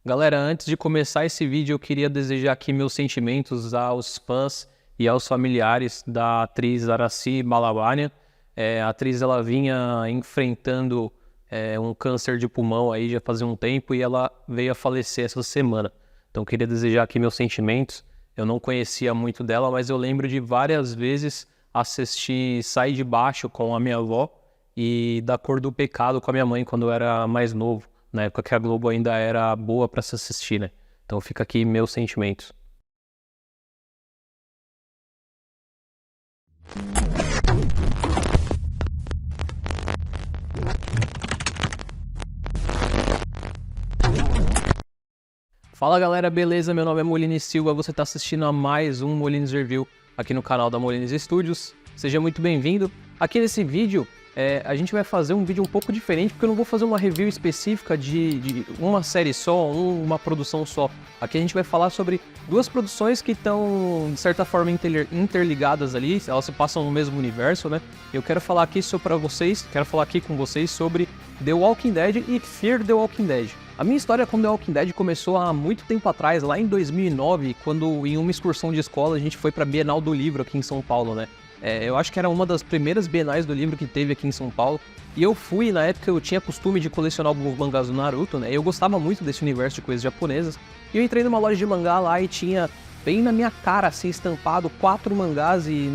Galera, antes de começar esse vídeo, eu queria desejar aqui meus sentimentos aos fãs e aos familiares da atriz Aracy Balabania. A atriz ela vinha enfrentando um câncer de pulmão aí já fazia um tempo e ela veio a falecer essa semana. Então eu queria desejar aqui meus sentimentos. Eu não conhecia muito dela, mas eu lembro de várias vezes assistir Sai de Baixo com a minha avó e Da Cor do Pecado com a minha mãe quando eu era mais novo. Na época que a Globo ainda era boa para se assistir, né? Então fica aqui meus sentimentos. Fala galera, beleza? Meu nome é Molines Silva, você está assistindo a mais um Molines Review aqui no canal da Molines Studios. Seja muito bem-vindo. Aqui nesse vídeo, a gente vai fazer um vídeo um pouco diferente, porque eu não vou fazer uma review específica de uma série só, uma produção só. Aqui a gente vai falar sobre duas produções que estão, de certa forma, interligadas ali, elas se passam no mesmo universo, né? Eu quero falar aqui com vocês sobre The Walking Dead e Fear the Walking Dead. A minha história com The Walking Dead começou há muito tempo atrás, lá em 2009, quando em uma excursão de escola a gente foi para a Bienal do Livro aqui em São Paulo, né? Eu acho que era uma das primeiras bienais do livro que teve aqui em São Paulo. E eu fui, na época eu tinha costume de colecionar alguns mangás do Naruto, né? Eu gostava muito desse universo de coisas japonesas. E eu entrei numa loja de mangá lá e tinha, bem na minha cara, assim, estampado 4 mangás. E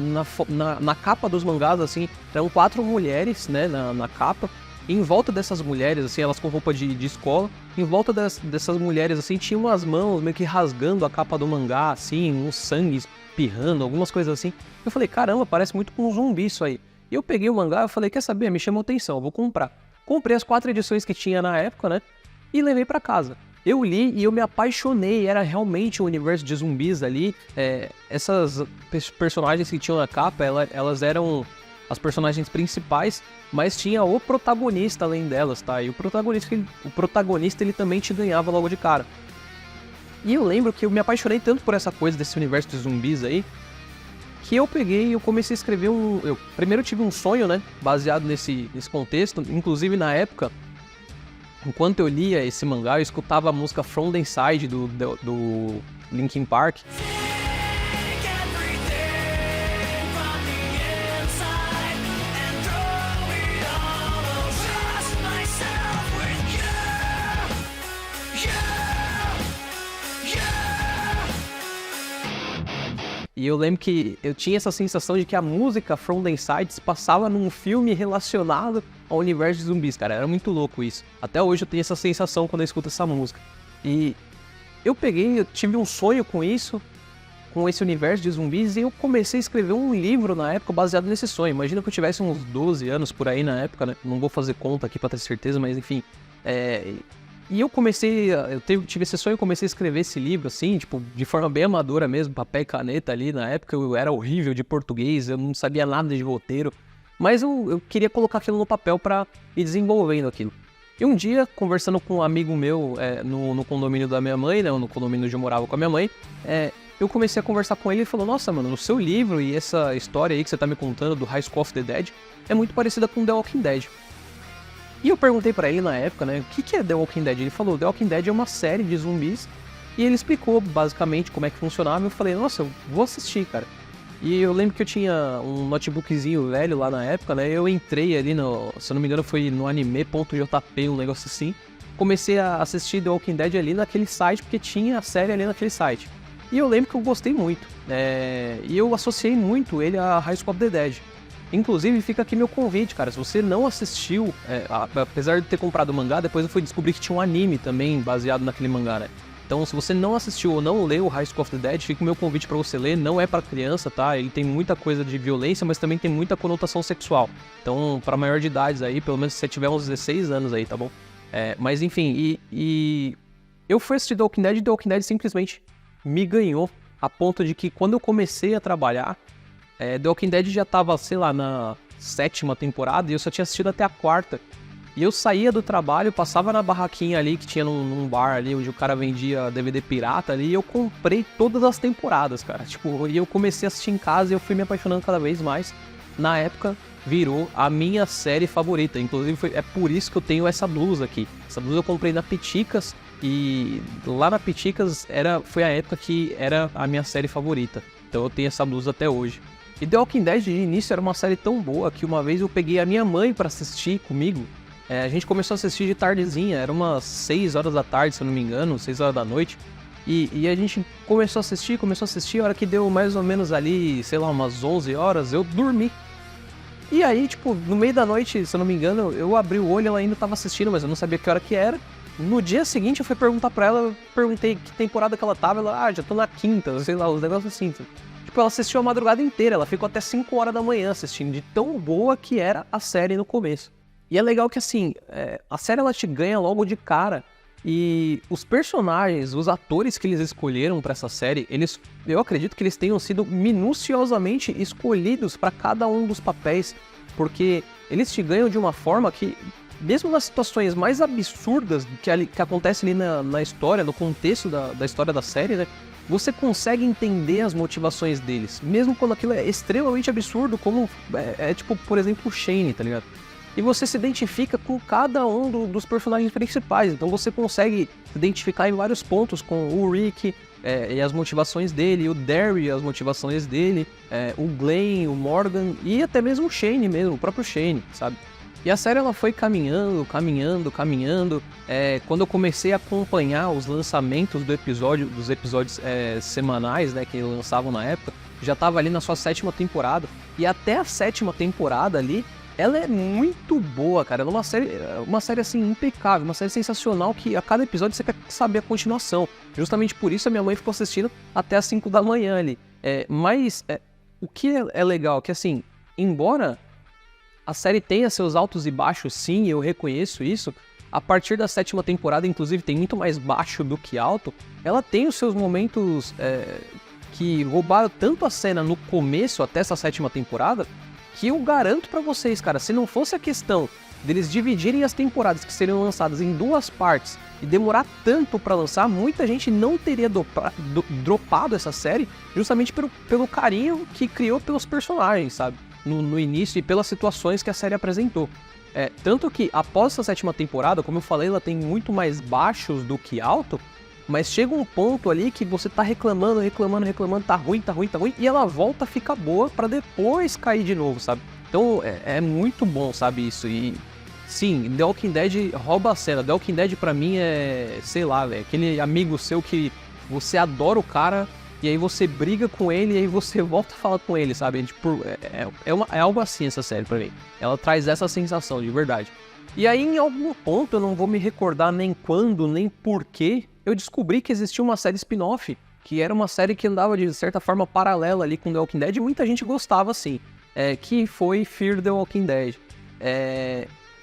na capa dos mangás, assim, eram 4 mulheres, né, na capa. E em volta dessas mulheres, assim, elas com roupa de escola, em volta dessas mulheres, assim, tinha umas mãos meio que rasgando a capa do mangá, assim, um sangue espirrando, algumas coisas assim. Eu falei, caramba, parece muito com um zumbi isso aí. E eu peguei o mangá e falei, quer saber, me chamou atenção, eu vou comprar. Comprei as 4 edições que tinha na época, né, e levei pra casa. Eu li e eu me apaixonei, era realmente um universo de zumbis ali. Essas personagens que tinham na capa, elas eram as personagens principais, mas tinha o protagonista além delas, tá? E o protagonista ele também te ganhava logo de cara. E eu lembro que eu me apaixonei tanto por essa coisa desse universo de zumbis aí, que eu peguei e eu comecei a escrever eu primeiro tive um sonho, né, baseado nesse contexto. Inclusive na época, enquanto eu lia esse mangá, eu escutava a música From the Inside do Linkin Park. E eu lembro que eu tinha essa sensação de que a música From the Inside se passava num filme relacionado ao universo de zumbis, cara. Era muito louco isso. Até hoje eu tenho essa sensação quando eu escuto essa música. E eu tive um sonho com isso, com esse universo de zumbis, e eu comecei a escrever um livro na época baseado nesse sonho. Imagina que eu tivesse uns 12 anos por aí na época, né? Não vou fazer conta aqui pra ter certeza, mas enfim. E eu tive esse sonho, eu comecei a escrever esse livro, assim, tipo, de forma bem amadora mesmo, papel e caneta ali. Na época eu era horrível de português, eu não sabia nada de roteiro, mas eu queria colocar aquilo no papel pra ir desenvolvendo aquilo. E um dia, conversando com um amigo meu no condomínio da minha mãe, né, no condomínio onde eu morava com a minha mãe, eu comecei a conversar com ele e falou, nossa, mano, o seu livro e essa história aí que você tá me contando do High School of the Dead é muito parecida com The Walking Dead. E eu perguntei pra ele na época, né, o que é The Walking Dead? Ele falou, The Walking Dead é uma série de zumbis, e ele explicou basicamente como é que funcionava. Eu falei, nossa, eu vou assistir, cara. E eu lembro que eu tinha um notebookzinho velho lá na época, né, eu entrei ali se eu não me engano foi no anime.jp, um negócio assim. Comecei a assistir The Walking Dead ali naquele site, porque tinha a série ali naquele site. E eu lembro que eu gostei muito, e eu associei muito ele a High School of the Dead. Inclusive, fica aqui meu convite, cara. Se você não assistiu, apesar de ter comprado o mangá, depois eu fui descobrir que tinha um anime também baseado naquele mangá, né? Então, se você não assistiu ou não leu High School of the Dead, fica o meu convite pra você ler. Não é pra criança, tá? Ele tem muita coisa de violência, mas também tem muita conotação sexual. Então, pra maior de idades aí, pelo menos se você tiver uns 16 anos aí, tá bom? Mas enfim, e eu fui assistir The Walking Dead e The Walking Dead simplesmente me ganhou, a ponto de que quando eu comecei a trabalhar, The Walking Dead já tava, sei lá, na 7ª temporada e eu só tinha assistido até a 4ª. E eu saía do trabalho, passava na barraquinha ali que tinha num bar ali, onde o cara vendia DVD pirata ali, e eu comprei todas as temporadas, cara. Tipo, e eu comecei a assistir em casa e eu fui me apaixonando cada vez mais. Na época, virou a minha série favorita. Inclusive, é por isso que eu tenho essa blusa aqui. Essa blusa eu comprei na Peticas, E lá na Piticas foi a época que era a minha série favorita. Então eu tenho essa blusa até hoje. E The Walking Dead de início era uma série tão boa que uma vez eu peguei a minha mãe pra assistir comigo. A gente começou a assistir de tardezinha, era umas 6 horas da tarde, se eu não me engano, 6 horas da noite. E a gente começou a assistir, a hora que deu mais ou menos ali, sei lá, umas 11 horas, eu dormi. E aí, tipo, no meio da noite, se eu não me engano, eu abri o olho e ela ainda tava assistindo, mas eu não sabia que hora que era. No dia seguinte eu fui perguntar pra ela, eu perguntei que temporada que ela tava, ela, já tô na quinta, sei lá, os negócios assim. Tipo, ela assistiu a madrugada inteira, ela ficou até 5 horas da manhã assistindo, de tão boa que era a série no começo. E é legal que, assim, a série ela te ganha logo de cara, e os personagens, os atores que eles escolheram pra essa série, eu acredito que eles tenham sido minuciosamente escolhidos pra cada um dos papéis, porque eles te ganham de uma forma que, mesmo nas situações mais absurdas que acontecem ali na história, no contexto da história da série, né, você consegue entender as motivações deles, mesmo quando aquilo é extremamente absurdo, como tipo, por exemplo, o Shane, tá ligado? E você se identifica com cada um dos personagens principais, então você consegue se identificar em vários pontos com o Rick e as motivações dele, o Derry e as motivações dele, o Glenn, o Morgan e até mesmo o Shane mesmo, o próprio Shane, sabe? E a série ela foi caminhando. Quando eu comecei a acompanhar os lançamentos dos episódios semanais, né, que lançavam na época, já tava ali na sua 7ª temporada. E até a 7ª temporada ali, ela é muito boa, cara. Ela é uma série assim impecável, uma série sensacional que a cada episódio você quer saber a continuação. Justamente por isso a minha mãe ficou assistindo até as 5 da manhã ali. Mas o que é legal é que, assim, embora a série tenha seus altos e baixos, sim, eu reconheço isso. A partir da 7ª temporada, inclusive, tem muito mais baixo do que alto. Ela tem os seus momentos que roubaram tanto a cena no começo, até essa 7ª temporada, que eu garanto pra vocês, cara, se não fosse a questão deles dividirem as temporadas que seriam lançadas em 2 partes e demorar tanto pra lançar, muita gente não teria dropado essa série justamente pelo carinho que criou pelos personagens, sabe? No início e pelas situações que a série apresentou. Tanto que após essa 7ª temporada, como eu falei, ela tem muito mais baixos do que alto, mas chega um ponto ali que você tá reclamando, tá ruim, e ela volta a ficar boa pra depois cair de novo, sabe? Então é muito bom, sabe, isso. E sim, The Walking Dead rouba a cena. The Walking Dead pra mim sei lá, aquele amigo seu que você adora o cara, e aí você briga com ele e aí você volta a falar com ele, sabe? Tipo, é algo assim essa série pra mim. Ela traz essa sensação, de verdade. E aí, em algum ponto, eu não vou me recordar nem quando, nem porquê, eu descobri que existia uma série spin-off, que era uma série que andava de certa forma paralela ali com The Walking Dead, e muita gente gostava, assim, que foi Fear the Walking Dead.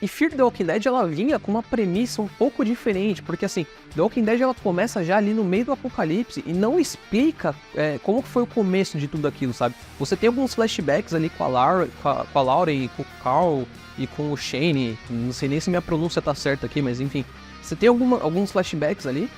E Fear the Walking Dead, ela vinha com uma premissa um pouco diferente, porque assim, The Walking Dead ela começa já ali no meio do apocalipse e não explica como foi o começo de tudo aquilo, sabe? Você tem alguns flashbacks ali com a Lauren, com o Carl e com o Shane, não sei nem se minha pronúncia tá certa aqui, mas enfim, você tem alguns flashbacks ali,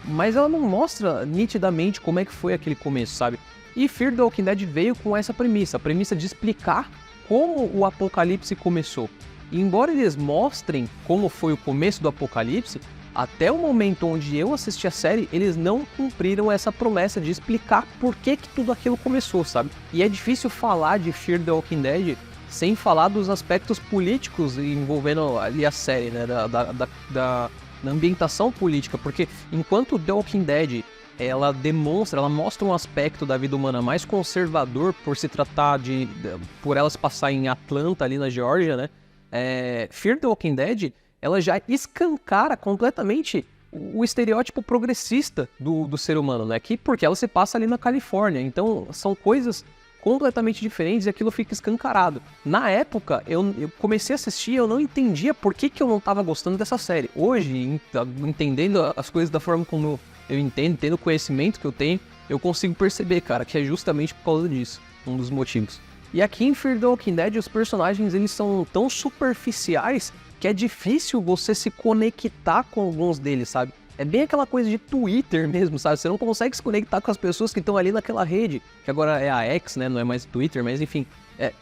mas ela não mostra nitidamente como é que foi aquele começo, sabe? E Fear the Walking Dead veio com essa premissa, a premissa de explicar como o apocalipse começou. E embora eles mostrem como foi o começo do apocalipse, até o momento onde eu assisti a série, eles não cumpriram essa promessa de explicar por que tudo aquilo começou, sabe? E é difícil falar de Fear the Walking Dead sem falar dos aspectos políticos envolvendo ali a série, né? Da ambientação política, porque enquanto The Walking Dead ela mostra um aspecto da vida humana mais conservador por se tratar por ela se passar em Atlanta, ali na Geórgia, né? Fear the Walking Dead, ela já escancara completamente o estereótipo progressista do ser humano, né? Porque ela se passa ali na Califórnia, então são coisas completamente diferentes e aquilo fica escancarado. Na época, eu comecei a assistir e eu não entendia por que eu não estava gostando dessa série. Hoje, entendendo as coisas da forma como eu entendo, tendo o conhecimento que eu tenho, eu consigo perceber, cara, que é justamente por causa disso, um dos motivos. E aqui em Fear the Walking Dead, os personagens eles são tão superficiais que é difícil você se conectar com alguns deles, sabe? É bem aquela coisa de Twitter mesmo, sabe? Você não consegue se conectar com as pessoas que estão ali naquela rede, que agora é a X, né? Não é mais Twitter, mas enfim.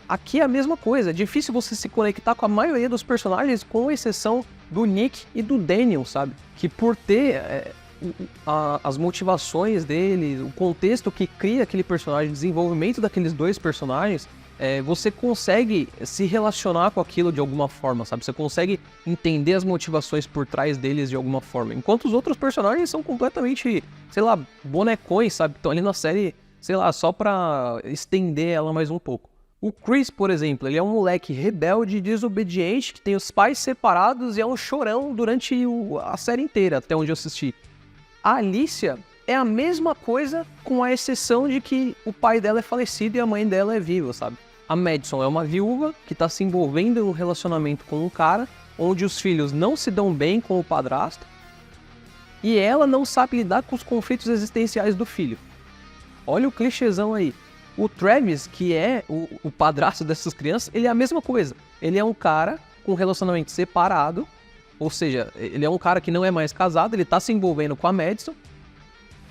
Aqui é a mesma coisa, é difícil você se conectar com a maioria dos personagens, com exceção do Nick e do Daniel, sabe? Que por ter as motivações dele, o contexto que cria aquele personagem, o desenvolvimento daqueles dois personagens, você consegue se relacionar com aquilo de alguma forma, sabe? Você consegue entender as motivações por trás deles de alguma forma. Enquanto os outros personagens são completamente, sei lá, bonecões, sabe? Estão ali na série, sei lá, só pra estender ela mais um pouco. O Chris, por exemplo, ele é um moleque rebelde, desobediente, que tem os pais separados e é um chorão durante a série inteira, até onde eu assisti. A Alicia é a mesma coisa, com a exceção de que o pai dela é falecido e a mãe dela é viva, sabe? A Madison é uma viúva que tá se envolvendo em um relacionamento com um cara, onde os filhos não se dão bem com o padrasto, e ela não sabe lidar com os conflitos existenciais do filho. Olha o clichêzão aí. O Travis, que é o padrasto dessas crianças, ele é a mesma coisa. Ele é um cara com relacionamento separado, ou seja, ele é um cara que não é mais casado, ele tá se envolvendo com a Madison.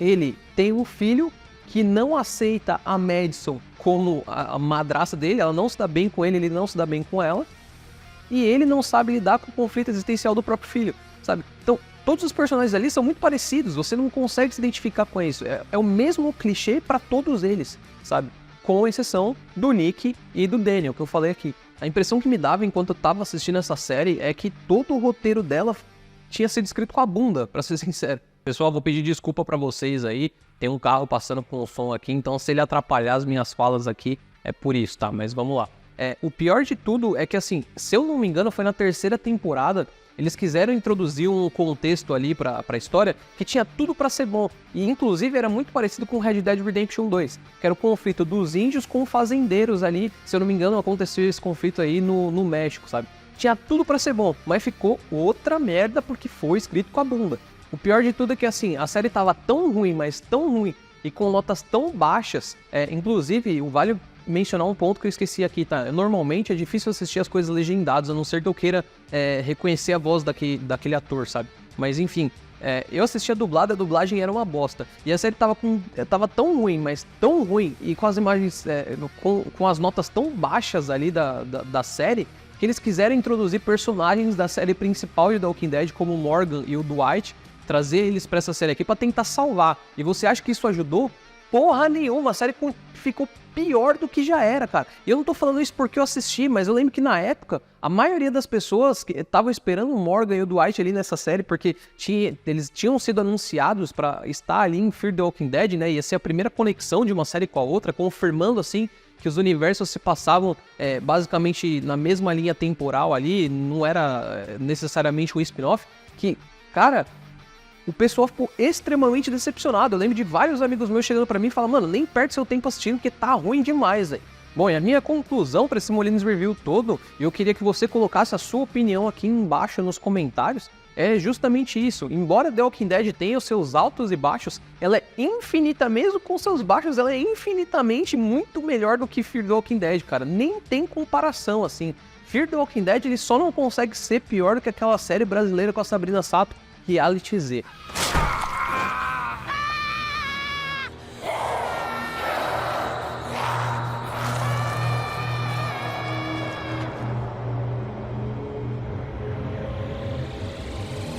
Ele tem um filho que não aceita a Madison como a madrasta dele, ela não se dá bem com ele, ele não se dá bem com ela. E ele não sabe lidar com o conflito existencial do próprio filho, sabe? Então, todos os personagens ali são muito parecidos, você não consegue se identificar com isso. É o mesmo clichê para todos eles, sabe? Com exceção do Nick e do Daniel, que eu falei aqui. A impressão que me dava enquanto eu tava assistindo essa série é que todo o roteiro dela tinha sido escrito com a bunda, pra ser sincero. Pessoal, vou pedir desculpa pra vocês aí, tem um carro passando com o som aqui, então se ele atrapalhar as minhas falas aqui, é por isso, tá? Mas vamos lá. O pior de tudo é que, assim, se eu não me engano, foi na terceira temporada, eles quiseram introduzir um contexto ali pra história que tinha tudo pra ser bom. E, inclusive, era muito parecido com Red Dead Redemption 2, que era o conflito dos índios com fazendeiros ali. Se eu não me engano, aconteceu esse conflito aí no México, sabe? Tinha tudo pra ser bom, mas ficou outra merda porque foi escrito com a bunda. O pior de tudo é que, assim, a série tava tão ruim, mas tão ruim, e com notas tão baixas, inclusive, vale mencionar um ponto que eu esqueci aqui, tá? Normalmente é difícil assistir as coisas legendadas, a não ser que eu queira reconhecer a voz daquele ator, sabe? Mas enfim, eu assisti a dublada, a dublagem era uma bosta. E a série tava tão ruim, mas tão ruim, e com as imagens, com as notas tão baixas ali da série, que eles quiseram introduzir personagens da série principal de The Walking Dead, como o Morgan e o Dwight, trazer eles pra essa série aqui pra tentar salvar. E você acha que isso ajudou? Porra nenhuma, a série ficou pior do que já era, cara. E eu não tô falando isso porque eu assisti, mas eu lembro que na época, a maioria das pessoas que estavam esperando o Morgan e o Dwight ali nessa série, porque eles tinham sido anunciados pra estar ali em Fear the Walking Dead, né? Ia ser a primeira conexão de uma série com a outra, confirmando, assim, que os universos se passavam basicamente na mesma linha temporal ali, não era necessariamente um spin-off, que, cara, o pessoal ficou extremamente decepcionado. Eu lembro de vários amigos meus chegando pra mim e falando, mano, nem perde seu tempo assistindo porque tá ruim demais, velho. Bom, e a minha conclusão pra esse Molinos Review todo, e eu queria que você colocasse a sua opinião aqui embaixo nos comentários, é justamente isso. Embora The Walking Dead tenha os seus altos e baixos, ela é infinita, mesmo com seus baixos, ela é infinitamente muito melhor do que Fear the Walking Dead, cara. Nem tem comparação, assim. Fear the Walking Dead, ele só não consegue ser pior do que aquela série brasileira com a Sabrina Sato, Reality Z.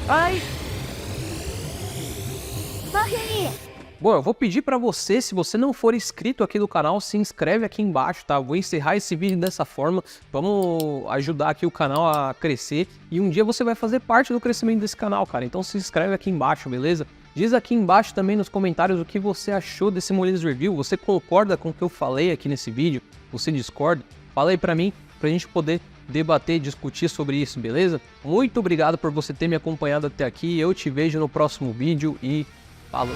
Ai! Bom, eu vou pedir pra você, se você não for inscrito aqui no canal, se inscreve aqui embaixo, tá? Vou encerrar esse vídeo dessa forma, vamos ajudar aqui o canal a crescer e um dia você vai fazer parte do crescimento desse canal, cara. Então se inscreve aqui embaixo, beleza? Diz aqui embaixo também nos comentários o que você achou desse Molinos Review, você concorda com o que eu falei aqui nesse vídeo? Você discorda? Fala aí pra mim, pra gente poder debater e discutir sobre isso, beleza? Muito obrigado por você ter me acompanhado até aqui, eu te vejo no próximo vídeo e falou!